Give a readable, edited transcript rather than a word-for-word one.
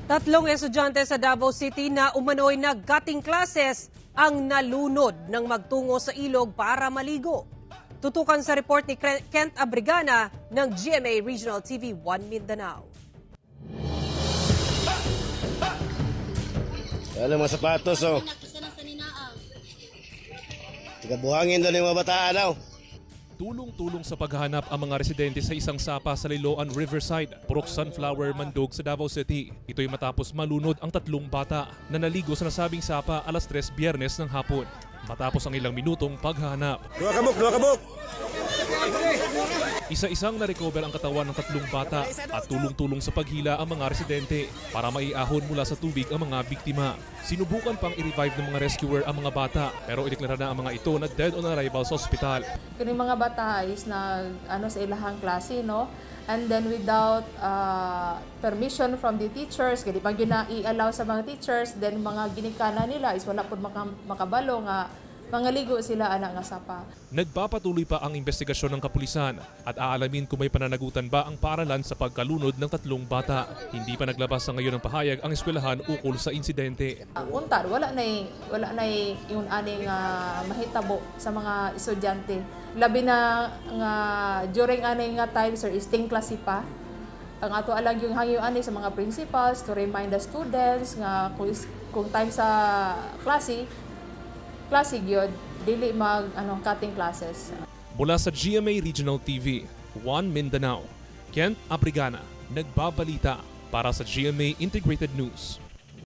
Tatlong estudyante sa Davao City na umano'y nag-cutting classes ang nalunod ng magtungo sa ilog para maligo. Tutukan sa report ni Kent Abrigana ng GMA Regional TV 1 Mindanao. Ano mga sapatos, oh. Tigabuhangin doon yung mga bataan, oh. Tulong-tulong sa paghahanap ang mga residente sa isang sapa sa Liloan Riverside, Purok Sunflower, Mandog sa Davao City. Ito'y matapos malunod ang tatlong bata na naligo sa nasabing sapa alas 3 Biyernes ng hapon. Matapos ang ilang minutong paghahanap. Dua kabuk! Isa-isang na-recover ang katawan ng tatlong bata at tulong-tulong sa paghila ang mga residente para maiahon mula sa tubig ang mga biktima. Sinubukan pang i-revive ng mga rescuer ang mga bata pero ideklara na ang mga ito na dead on arrival sa ospital. Kini mga bata is na sa ilahang klase, no? And then without permission from the teachers, kaya pag yun na i-allow sa mga teachers, then mga ginikana nila is wala po makabalo nga mangaligo sila anak nga sapa. Nagpapatuloy pa ang investigasyon ng kapulisan at aalamin kung may pananagutan ba ang paaralan sa pagkalunod ng tatlong bata. Hindi pa naglabas sa ngayon ng pahayag ang eskwelahan ukol sa insidente. Untar, wala na yung aning mahitabo sa mga estudyante. Labi na nga during aning nga time, sir, is ting klase pa. Ang ato alang yung hangyo ani sa mga principals to remind the students nga kung time sa klase gyud dili mag cutting classes. Mula sa GMA Regional TV 1 Mindanao, Kent Abrigana, nagbabalita para sa GMA Integrated News.